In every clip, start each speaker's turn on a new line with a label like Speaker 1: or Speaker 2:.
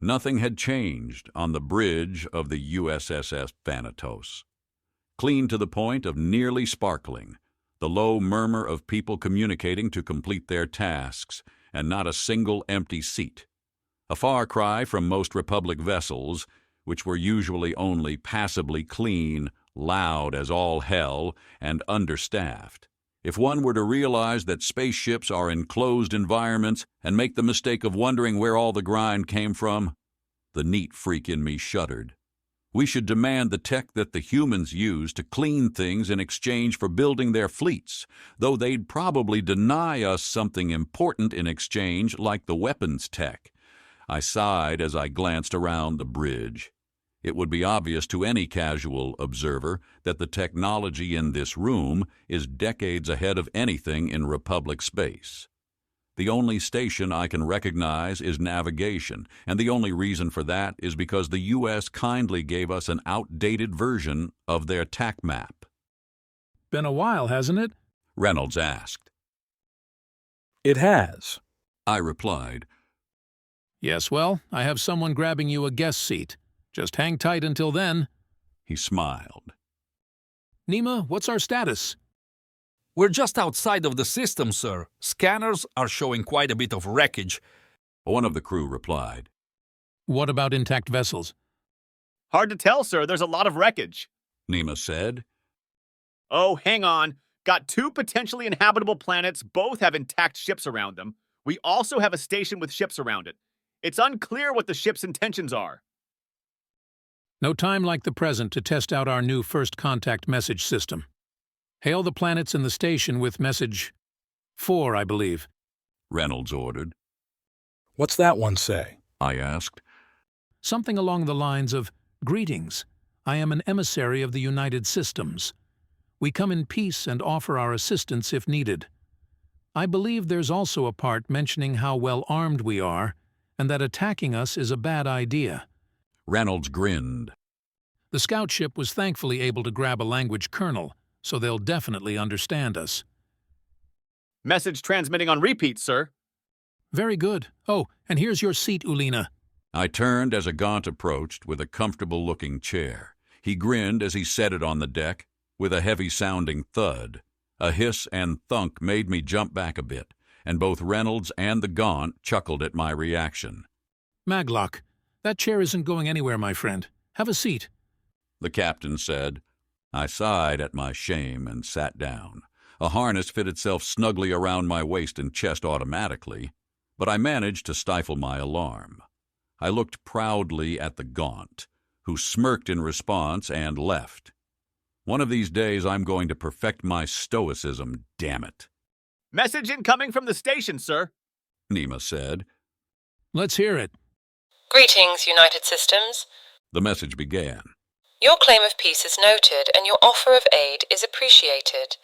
Speaker 1: Nothing had changed on the bridge of the USS Thanatos. Clean to the point of nearly sparkling, the low murmur of people communicating to complete their tasks, and not a single empty seat. A far cry from most Republic vessels, which were usually only passably clean, loud as all hell, and understaffed. If one were to realize that spaceships are enclosed environments and make the mistake of wondering where all the grind came from, the neat freak in me shuddered. We should demand the tech that the humans use to clean things in exchange for building their fleets, though they'd probably deny us something important in exchange, like the weapons tech. I sighed as I glanced around the bridge. It would be obvious to any casual observer that the technology in this room is decades ahead of anything in Republic space. The only station I can recognize is navigation, and the only reason for that is because the U.S. kindly gave us an outdated version of their TAC map.
Speaker 2: Been a while, hasn't it?
Speaker 1: Reynolds asked.
Speaker 3: It has,
Speaker 1: I replied.
Speaker 2: Yes, well, I have someone grabbing you a guest seat. Just hang tight until then.
Speaker 1: He smiled.
Speaker 2: Nima, what's our status?
Speaker 4: We're just outside of the system, sir. Scanners are showing quite a bit of wreckage.
Speaker 1: One of the crew replied.
Speaker 2: What about intact vessels?
Speaker 5: Hard to tell, sir. There's a lot of wreckage.
Speaker 1: Nima said.
Speaker 5: Oh, hang on. Got 2 potentially inhabitable planets. Both have intact ships around them. We also have a station with ships around it. It's unclear what the ship's intentions are.
Speaker 2: No time like the present to test out our new first contact message system. Hail the planets in the station with message 4, I believe.
Speaker 1: Reynolds ordered.
Speaker 3: What's that one say?
Speaker 1: I asked.
Speaker 2: Something along the lines of, Greetings. I am an emissary of the United Systems. We come in peace and offer our assistance if needed. I believe there's also a part mentioning how well armed we are, and that attacking us is a bad idea.
Speaker 1: Reynolds grinned.
Speaker 2: The scout ship was thankfully able to grab a language kernel, so they'll definitely understand us.
Speaker 5: Message transmitting on repeat, sir.
Speaker 2: Very good. Oh, and here's your seat, Ulina.
Speaker 1: I turned as a Gaunt approached with a comfortable-looking chair. He grinned as he set it on the deck, with a heavy-sounding thud. A hiss and thunk made me jump back a bit, and both Reynolds and the Gaunt chuckled at my reaction.
Speaker 2: Maglock, that chair isn't going anywhere, my friend. Have a seat.
Speaker 1: The captain said. I sighed at my shame and sat down. A harness fit itself snugly around my waist and chest automatically, but I managed to stifle my alarm. I looked proudly at the Gaunt, who smirked in response and left. One of these days I'm going to perfect my stoicism, damn it.
Speaker 5: Message incoming from the station, sir.
Speaker 1: Nima said.
Speaker 2: Let's hear it.
Speaker 6: Greetings, United Systems.
Speaker 1: The message began.
Speaker 6: Your claim of peace is noted and your offer of aid is appreciated.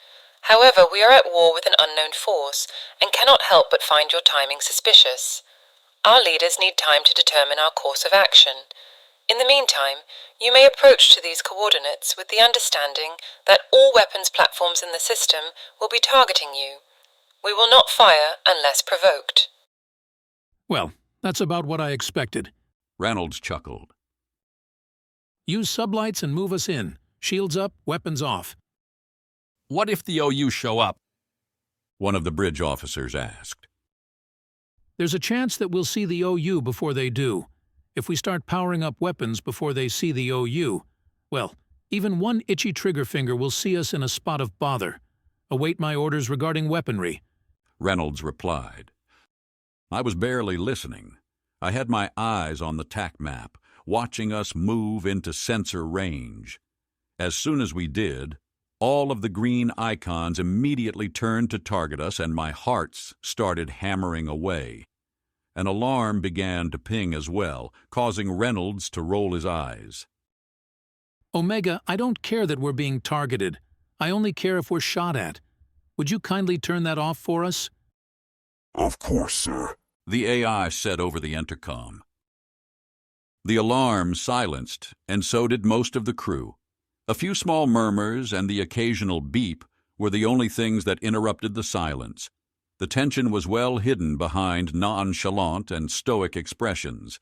Speaker 6: However, we are at war with an unknown force and cannot help but find your timing suspicious. Our leaders need time to determine our course of action. In the meantime, you may approach to these coordinates with the understanding that all weapons platforms in the system will be targeting you. We will not fire unless provoked.
Speaker 2: Well, that's about what I expected.
Speaker 1: Reynolds chuckled.
Speaker 2: Use sublights and move us in. Shields up, weapons off.
Speaker 4: What if the OU show up?
Speaker 1: One of the bridge officers asked.
Speaker 2: There's a chance that we'll see the OU before they do. If we start powering up weapons before they see the OU, well, even one itchy trigger finger will see us in a spot of bother. Await my orders regarding weaponry.
Speaker 1: Reynolds replied. I was barely listening. I had my eyes on the TAC map, watching us move into sensor range. As soon as we did, all of the green icons immediately turned to target us, and my hearts started hammering away. An alarm began to ping as well, causing Reynolds to roll his eyes.
Speaker 2: Omega, I don't care that we're being targeted. I only care if we're shot at. Would you kindly turn that off for us?
Speaker 7: Of course, sir.
Speaker 1: The AI said over the intercom. The alarm silenced, and so did most of the crew. A few small murmurs and the occasional beep were the only things that interrupted the silence. The tension was well hidden behind nonchalant and stoic expressions,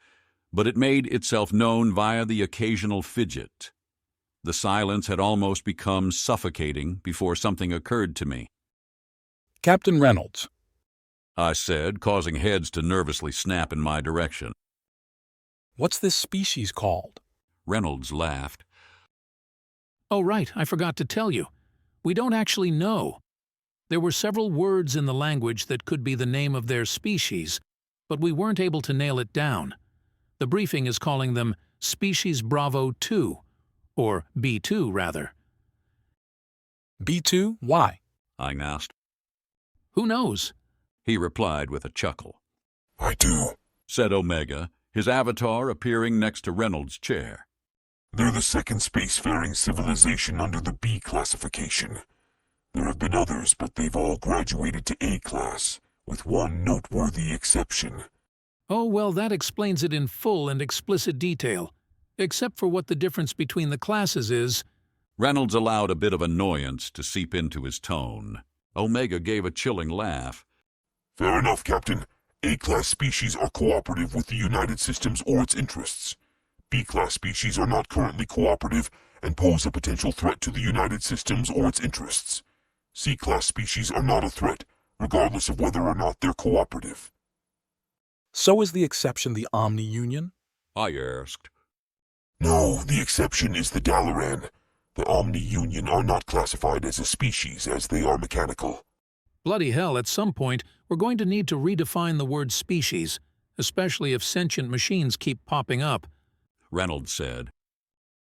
Speaker 1: but it made itself known via the occasional fidget. The silence had almost become suffocating before something occurred to me.
Speaker 3: Captain Reynolds.
Speaker 1: I said, causing heads to nervously snap in my direction.
Speaker 3: What's this species called?
Speaker 1: Reynolds laughed.
Speaker 2: Oh, right, I forgot to tell you. We don't actually know. There were several words in the language that could be the name of their species, but we weren't able to nail it down. The briefing is calling them Species Bravo 2, or B2, rather.
Speaker 3: B2? Why?
Speaker 1: I asked.
Speaker 2: Who knows?
Speaker 1: He replied with a chuckle.
Speaker 7: I do.
Speaker 1: Said Omega, his avatar appearing next to Reynolds' chair.
Speaker 7: They're the second spacefaring civilization under the B classification. There have been others, but they've all graduated to A class, with one noteworthy exception.
Speaker 2: Oh, well, that explains it in full and explicit detail. Except for what the difference between the classes is.
Speaker 1: Reynolds allowed a bit of annoyance to seep into his tone. Omega gave a chilling laugh.
Speaker 7: Fair enough, Captain. A-class species are cooperative with the United Systems or its interests. B-class species are not currently cooperative and pose a potential threat to the United Systems or its interests. C-class species are not a threat, regardless of whether or not they're cooperative.
Speaker 3: So is the exception the Omni-Union?
Speaker 1: I asked.
Speaker 7: No, the exception is the Dalaran. The Omni-Union are not classified as a species as they are mechanical.
Speaker 2: Bloody hell, at some point, we're going to need to redefine the word species, especially if sentient machines keep popping up.
Speaker 1: Reynolds said.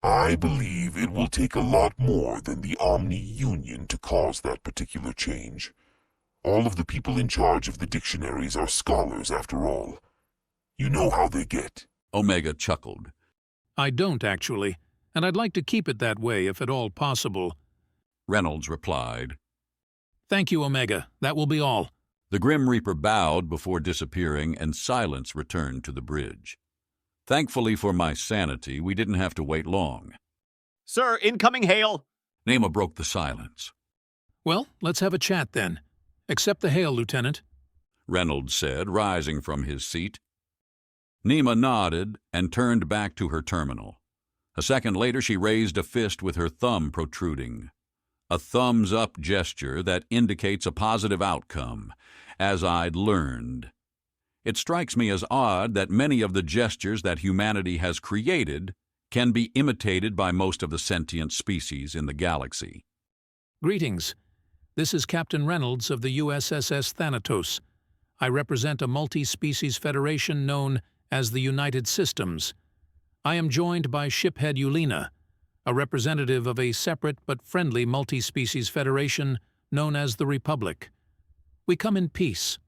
Speaker 7: I believe it will take a lot more than the Omni-Union to cause that particular change. All of the people in charge of the dictionaries are scholars, after all. You know how they get.
Speaker 1: Omega chuckled.
Speaker 2: I don't, actually, and I'd like to keep it that way if at all possible.
Speaker 1: Reynolds replied.
Speaker 2: Thank you, Omega. That will be all.
Speaker 1: The Grim Reaper bowed before disappearing, and silence returned to the bridge. Thankfully for my sanity, we didn't have to wait long.
Speaker 5: Sir, incoming hail.
Speaker 1: Nema broke the silence.
Speaker 2: Well, let's have a chat then. Accept the hail, Lieutenant.
Speaker 1: Reynolds said, rising from his seat. Nema nodded and turned back to her terminal. A second later, she raised a fist with her thumb protruding. A thumbs-up gesture that indicates a positive outcome, as I'd learned. It strikes me as odd that many of the gestures that humanity has created can be imitated by most of the sentient species in the galaxy.
Speaker 2: Greetings. This is Captain Reynolds of the USSS Thanatos. I represent a multi-species federation known as the United Systems. I am joined by Shiphead Yulina, a representative of a separate but friendly multi-species federation known as the Republic. We come in peace.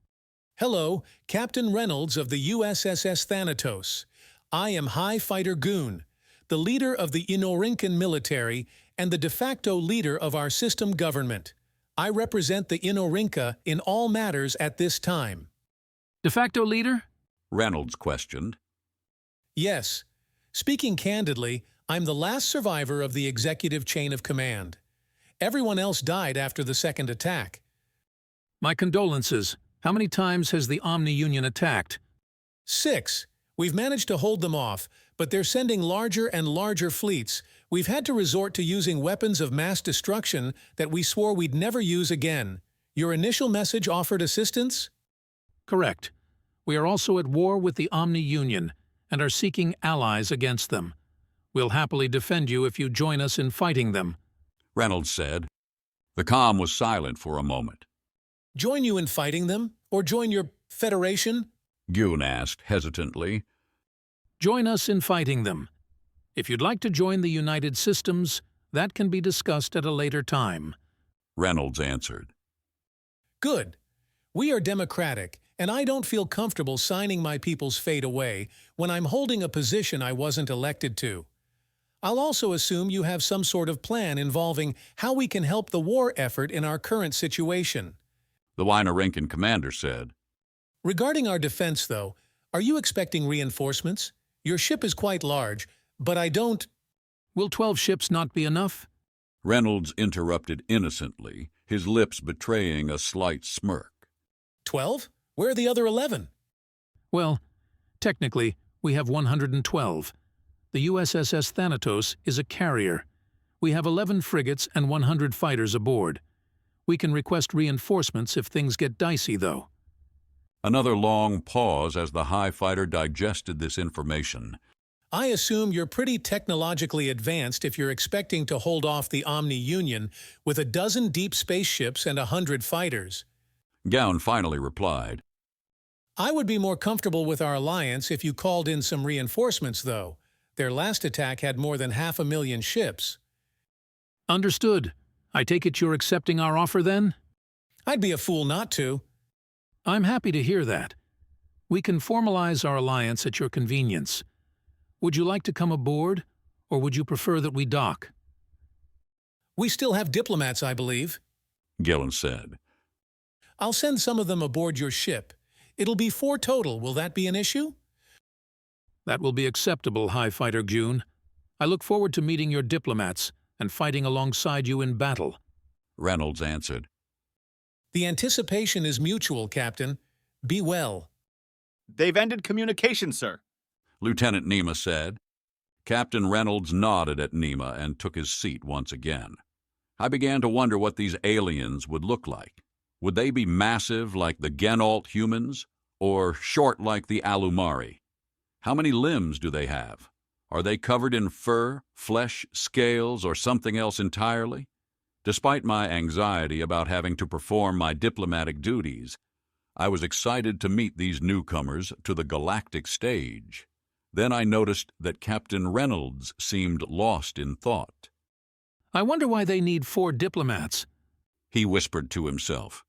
Speaker 2: Hello, Captain Reynolds of the USSS Thanatos. I am High Fighter Goon, the leader of the Inorincan military and the de facto leader of our system government. I represent the Inorinca in all matters at this time. De facto leader?
Speaker 1: Reynolds questioned.
Speaker 2: Yes. Speaking candidly, I'm the last survivor of the executive chain of command. Everyone else died after the second attack. My condolences. How many times has the Omni-Union attacked? 6. We've managed to hold them off, but they're sending larger and larger fleets. We've had to resort to using weapons of mass destruction that we swore we'd never use again. Your initial message offered assistance? Correct. We are also at war with the Omni-Union and are seeking allies against them. We'll happily defend you if you join us in fighting them.
Speaker 1: Reynolds said. The comm was silent for a moment.
Speaker 2: Join you in fighting them? Or join your federation?
Speaker 1: Goon asked hesitantly.
Speaker 2: Join us in fighting them. If you'd like to join the United Systems, that can be discussed at a later time.
Speaker 1: Reynolds answered.
Speaker 2: Good. We are democratic, and I don't feel comfortable signing my people's fate away when I'm holding a position I wasn't elected to. I'll also assume you have some sort of plan involving how we can help the war effort in our current situation.
Speaker 1: The Wynorincan commander said.
Speaker 2: Regarding our defense, though, are you expecting reinforcements? Your ship is quite large, but I don't... Will 12 ships not be enough?
Speaker 1: Reynolds interrupted innocently, his lips betraying a slight smirk.
Speaker 2: 12? Where are the other 11? Well, technically, We have 112. The USSS Thanatos is a carrier. We have 11 frigates and 100 fighters aboard. We can request reinforcements if things get dicey, though.
Speaker 1: Another long pause as the High Fighter digested this information.
Speaker 2: I assume you're pretty technologically advanced if you're expecting to hold off the Omni Union with a dozen deep space ships and 100 fighters.
Speaker 1: Gown finally replied.
Speaker 2: I would be more comfortable with our alliance if you called in some reinforcements, though. Their last attack had more than 500,000 ships. Understood. I take it you're accepting our offer, then? I'd be a fool not to. I'm happy to hear that. We can formalize our alliance at your convenience. Would you like to come aboard, or would you prefer that we dock? We still have diplomats, I believe,
Speaker 1: Gillen said.
Speaker 2: I'll send some of them aboard your ship. It'll be 4 total. Will that be an issue? That will be acceptable, High Fighter June. I look forward to meeting your diplomats and fighting alongside you in battle.
Speaker 1: Reynolds answered.
Speaker 2: The anticipation is mutual, Captain. Be well.
Speaker 5: They've ended communication, sir.
Speaker 1: Lieutenant Nema said. Captain Reynolds nodded at Nema and took his seat once again. I began to wonder what these aliens would look like. Would they be massive like the Genalt humans, or short like the Alumari? How many limbs do they have? Are they covered in fur, flesh, scales, or something else entirely? Despite my anxiety about having to perform my diplomatic duties, I was excited to meet these newcomers to the galactic stage. Then I noticed that Captain Reynolds seemed lost in thought.
Speaker 2: I wonder why they need 4 diplomats,
Speaker 1: he whispered to himself.